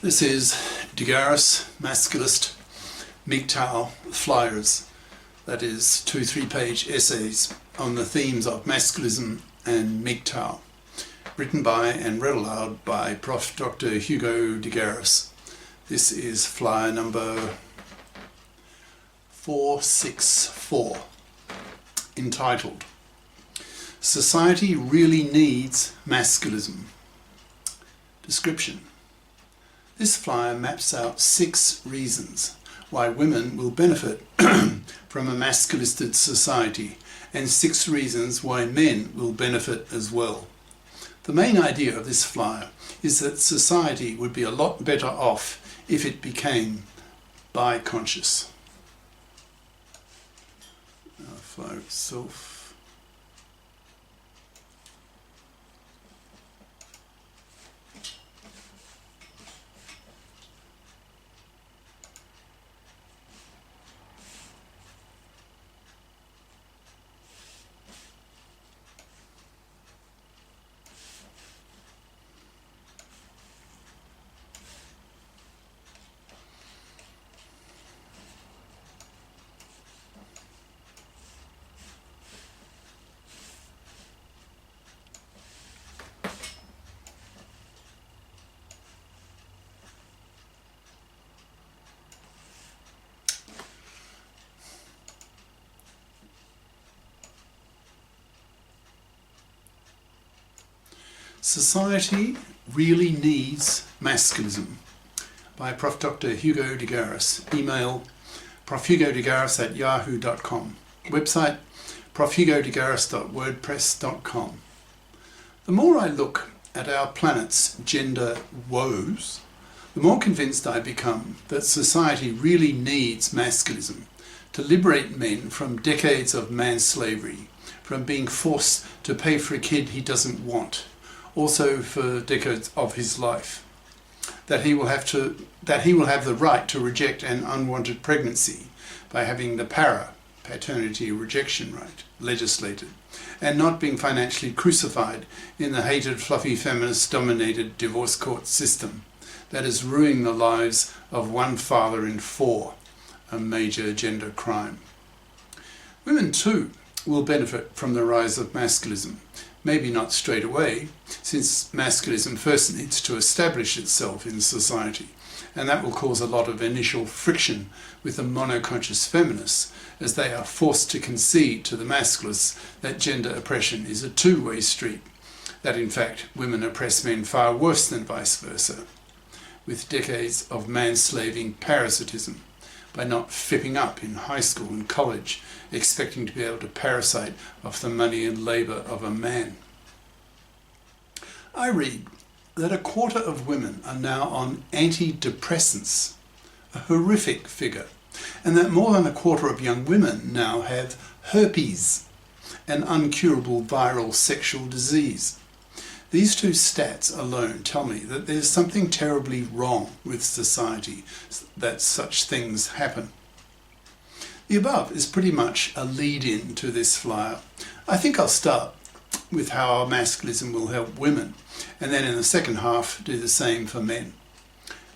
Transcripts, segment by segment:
This is GARIS, Masculist, MGTOW flyers, that is 2 3-page essays on the themes of masculism and MGTOW, written by and read aloud by Prof. Dr. Hugo de Garis. This is flyer number 464, entitled Society Really Needs Masculism. Description. This flyer maps out 6 reasons why women will benefit from a masculisted society, and 6 reasons why men will benefit as well. The main idea of this flyer is that society would be a lot better off if it became biconscious. Flyer itself. Society Really Needs Masculism by Prof. Dr. Hugo de Garis. Email profhugodegaris@yahoo.com. Website profhugodegaris.wordpress.com. The more I look at our planet's gender woes, the more convinced I become that society really needs masculism to liberate men from decades of man-slavery, from being forced to pay for a kid he doesn't want, also for decades of his life, that he will have the right to reject an unwanted pregnancy by having the paternity rejection right legislated, and not being financially crucified in the hated fluffy feminist dominated divorce court system that is ruining the lives of 1 father in 4, a major gender crime. Women too will benefit from the rise of masculism. Maybe not straight away, since masculism first needs to establish itself in society, and that will cause a lot of initial friction with the monoconscious feminists, as they are forced to concede to the masculists that gender oppression is a two-way street, that in fact women oppress men far worse than vice versa, with decades of man-slaving parasitism, by not fipping up in high school and college, expecting to be able to parasite off the money and labour of a man. I read that 1/4 of women are now on antidepressants, a horrific figure, and that more than 1/4 of young women now have herpes, an uncurable viral sexual disease. These 2 stats alone tell me that there's something terribly wrong with society that such things happen. The above is pretty much a lead-in to this flyer. I think I'll start with how masculism will help women, and then in the second half do the same for men.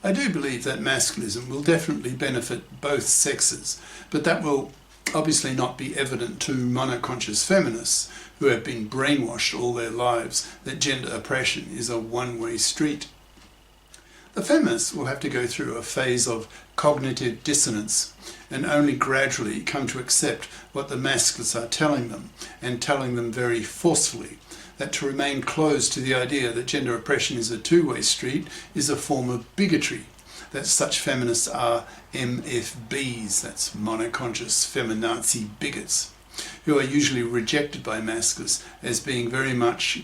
I do believe that masculism will definitely benefit both sexes, but that will obviously not be evident to monoconscious feminists who have been brainwashed all their lives that gender oppression is a one-way street. The feminists will have to go through a phase of cognitive dissonance and only gradually come to accept what the masculists are telling them, and telling them very forcefully that to remain closed to the idea that gender oppression is a two-way street is a form of bigotry, that such feminists are MFBs, that's monoconscious feminazi bigots, who are usually rejected by masculists as being very much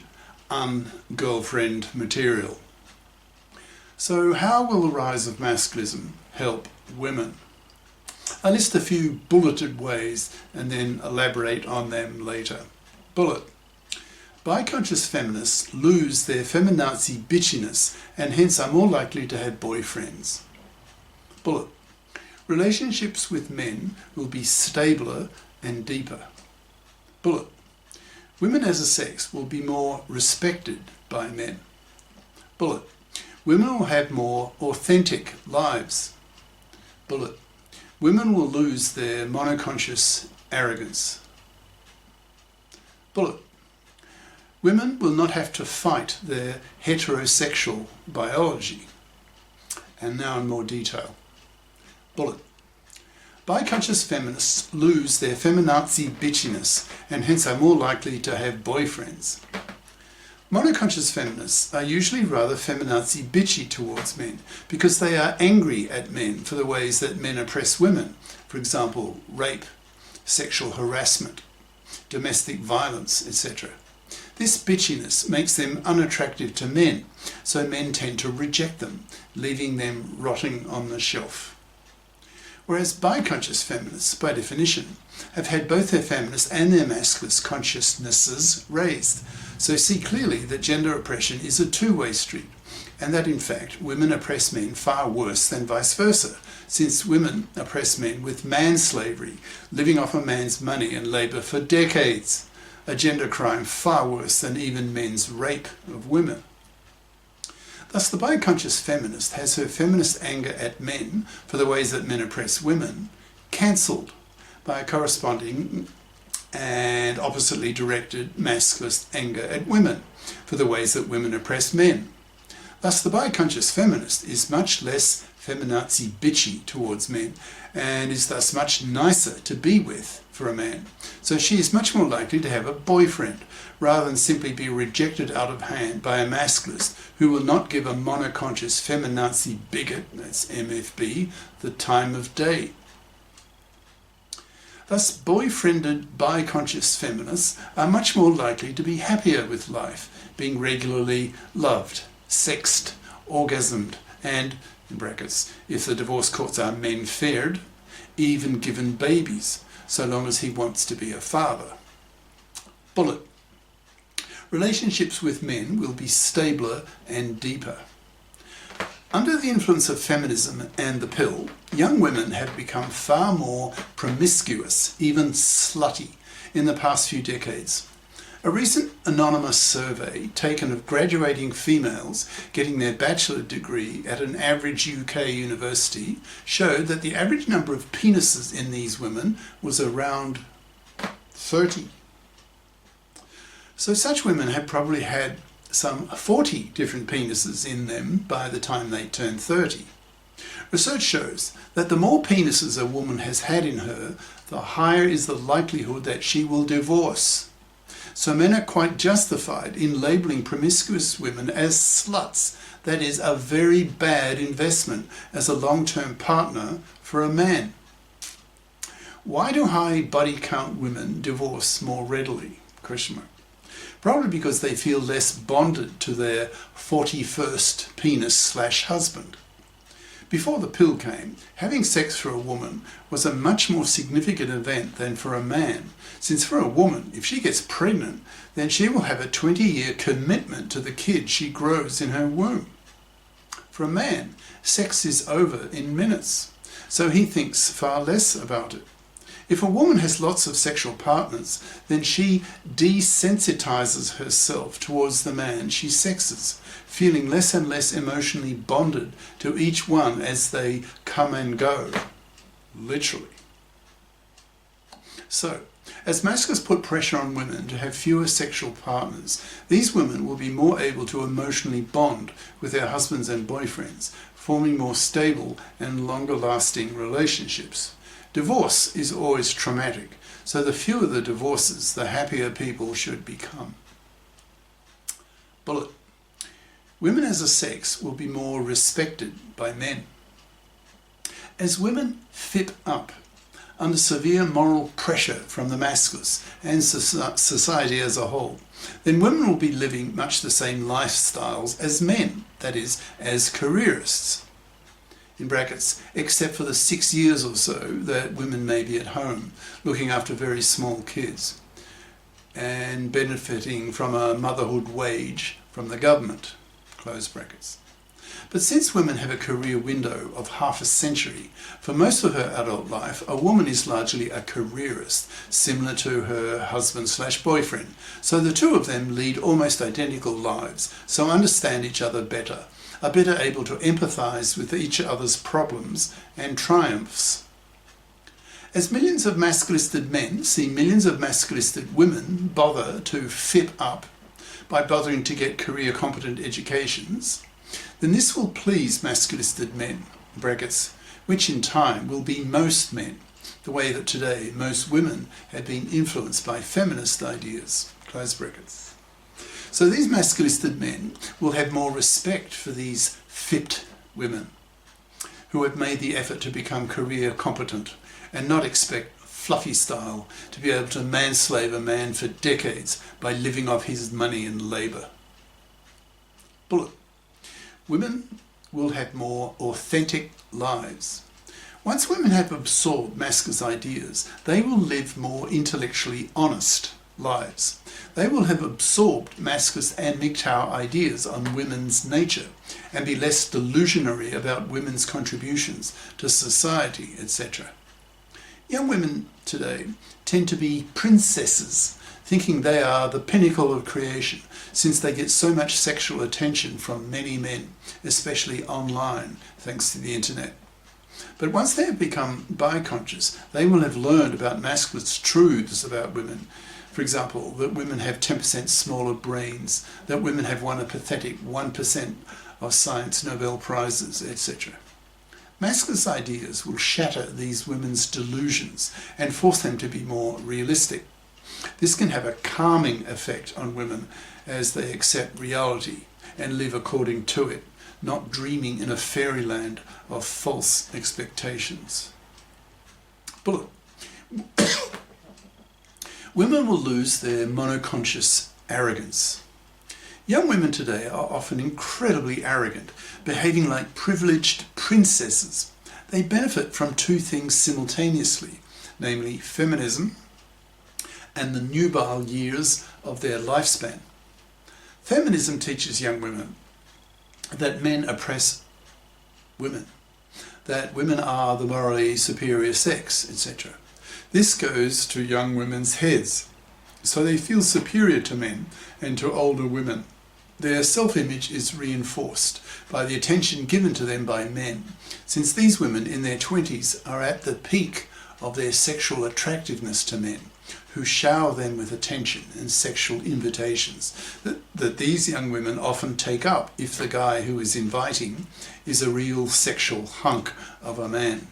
un-girlfriend material. So how will the rise of masculism help women? I list a few bulleted ways and then elaborate on them later. Bullet. Biconscious feminists lose their feminazi bitchiness and hence are more likely to have boyfriends. Bullet. Relationships with men will be stabler and deeper. Bullet. Women as a sex will be more respected by men. Bullet. Women will have more authentic lives. Bullet. Women will lose their monoconscious arrogance. Bullet. Women will not have to fight their heterosexual biology. And now in more detail. Bullet. Biconscious feminists lose their feminazi bitchiness and hence are more likely to have boyfriends. Monoconscious feminists are usually rather feminazi bitchy towards men because they are angry at men for the ways that men oppress women, for example, rape, sexual harassment, domestic violence, etc. This bitchiness makes them unattractive to men, so men tend to reject them, leaving them rotting on the shelf. Whereas biconscious feminists, by definition, have had both their feminist and their masculist consciousnesses raised, so see clearly that gender oppression is a two-way street, and that in fact women oppress men far worse than vice versa, since women oppress men with manslavery, living off a man's money and labour for decades, a gender crime far worse than even men's rape of women. Thus the biconscious feminist has her feminist anger at men for the ways that men oppress women cancelled by a corresponding and oppositely directed masculist anger at women for the ways that women oppress men. Thus the biconscious feminist is much less feminazi bitchy towards men and is thus much nicer to be with for a man. So she is much more likely to have a boyfriend rather than simply be rejected out of hand by a masculist who will not give a monoconscious feminazi bigot, that's MFB, the time of day. Thus, boyfriended biconscious feminists are much more likely to be happier with life, being regularly loved, sexed, orgasmed, and, in brackets, if the divorce courts are men-fared, even given babies, so long as he wants to be a father. Bullet. Relationships with men will be stabler and deeper. Under the influence of feminism and the pill, young women have become far more promiscuous, even slutty, in the past few decades. A recent anonymous survey taken of graduating females getting their bachelor degree at an average UK university showed that the average number of penises in these women was around 30. So such women have probably had some 40 different penises in them by the time they turn 30. Research shows that the more penises a woman has had in her, the higher is the likelihood that she will divorce. So men are quite justified in labelling promiscuous women as sluts. That is a very bad investment as a long-term partner for a man. Why do high body count women divorce more readily? Probably because they feel less bonded to their 41st penis/husband. Before the pill came, having sex for a woman was a much more significant event than for a man, since for a woman, if she gets pregnant, then she will have a 20-year commitment to the kid she grows in her womb. For a man, sex is over in minutes, so he thinks far less about it. If a woman has lots of sexual partners, then she desensitizes herself towards the man she sexes, feeling less and less emotionally bonded to each one as they come and go, literally. So, as masculists put pressure on women to have fewer sexual partners, these women will be more able to emotionally bond with their husbands and boyfriends, forming more stable and longer-lasting relationships. Divorce is always traumatic, so the fewer the divorces, the happier people should become. Bullet. Women as a sex will be more respected by men. As women fip up under severe moral pressure from the masculists and society as a whole, then women will be living much the same lifestyles as men, that is, as careerists. In brackets, except for the 6 years or so that women may be at home, looking after very small kids and benefiting from a motherhood wage from the government, close brackets. But since women have a career window of half a century, for most of her adult life, a woman is largely a careerist, similar to her husband/boyfriend. So the two of them lead almost identical lives, so understand each other better, are better able to empathise with each other's problems and triumphs. As millions of masculisted men see millions of masculisted women bother to FIP up by bothering to get career competent educations, then this will please masculisted men, brackets, which in time will be most men, the way that today most women have been influenced by feminist ideas, close brackets. So these masculisted men will have more respect for these FIPPed women who have made the effort to become career competent and not expect fluffy style to be able to manslave a man for decades by living off his money and labour. Bullet. Women will have more authentic lives. Once women have absorbed Masc's ideas, they will live more intellectually honest lives. They will have absorbed masculinist and MGTOW ideas on women's nature and be less delusionary about women's contributions to society, etc. Young women today tend to be princesses, thinking they are the pinnacle of creation, since they get so much sexual attention from many men, especially online, thanks to the internet. But once they have become biconscious, they will have learned about masculinist truths about women. For example, that women have 10% smaller brains, that women have won a pathetic 1% of science Nobel Prizes, etc. Masculinist ideas will shatter these women's delusions and force them to be more realistic. This can have a calming effect on women as they accept reality and live according to it, not dreaming in a fairyland of false expectations. Bullet. Women will lose their monoconscious arrogance. Young women today are often incredibly arrogant, behaving like privileged princesses. They benefit from two things simultaneously, namely feminism and the nubile years of their lifespan. Feminism teaches young women that men oppress women, that women are the morally superior sex, etc. This goes to young women's heads, so they feel superior to men and to older women. Their self-image is reinforced by the attention given to them by men, since these women in their 20s are at the peak of their sexual attractiveness to men, who shower them with attention and sexual invitations that these young women often take up if the guy who is inviting is a real sexual hunk of a man.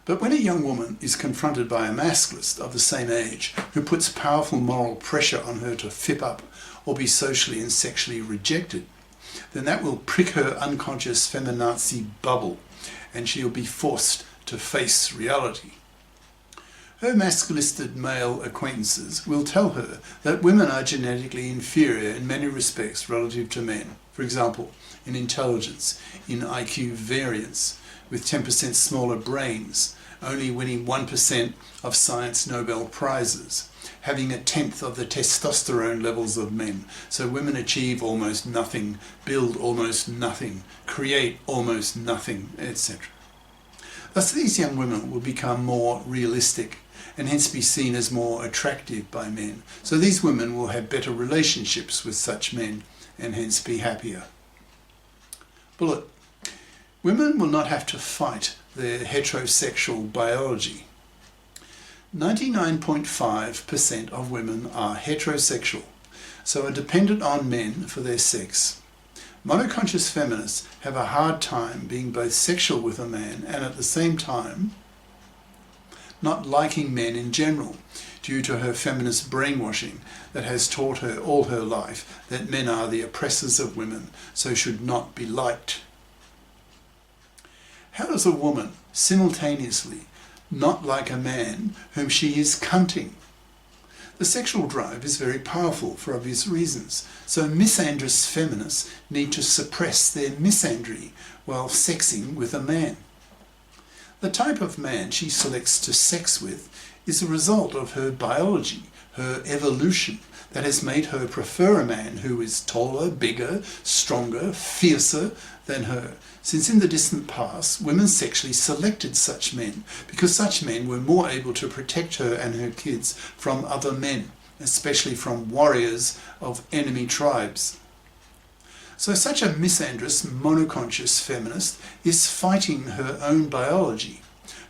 But when a young woman is confronted by a masculist of the same age who puts powerful moral pressure on her to FIP up or be socially and sexually rejected, then that will prick her unconscious feminazi bubble and she'll be forced to face reality. Her masculisted male acquaintances will tell her that women are genetically inferior in many respects relative to men. For example, in intelligence, in IQ variance, with 10% smaller brains, only winning 1% of science Nobel Prizes, having 1/10 of the testosterone levels of men, so women achieve almost nothing, build almost nothing, create almost nothing, etc. Thus these young women will become more realistic and hence be seen as more attractive by men. So these women will have better relationships with such men and hence be happier. Bullet. Women will not have to fight their heterosexual biology. 99.5% of women are heterosexual, so are dependent on men for their sex. Monoconscious feminists have a hard time being both sexual with a man and at the same time not liking men in general, due to her feminist brainwashing that has taught her all her life that men are the oppressors of women, so should not be liked. How does a woman simultaneously not like a man whom she is cunting? The sexual drive is very powerful for obvious reasons, so misandrous feminists need to suppress their misandry while sexing with a man. The type of man she selects to sex with is a result of her biology, her evolution, that has made her prefer a man who is taller, bigger, stronger, fiercer than her, since in the distant past women sexually selected such men because such men were more able to protect her and her kids from other men, especially from warriors of enemy tribes. So such a misandrous, monoconscious feminist is fighting her own biology.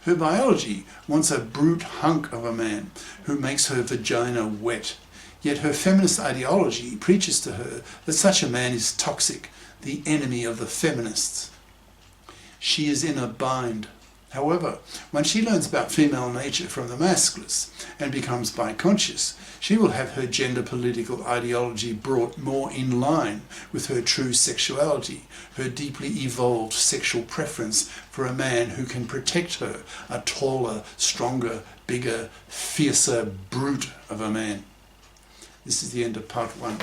Her biology wants a brute hunk of a man who makes her vagina wet. Yet her feminist ideology preaches to her that such a man is toxic, the enemy of the feminists. She is in a bind. However, when she learns about female nature from the masculists and becomes biconscious, she will have her gender political ideology brought more in line with her true sexuality, her deeply evolved sexual preference for a man who can protect her, a taller, stronger, bigger, fiercer brute of a man. This is the end of part 1.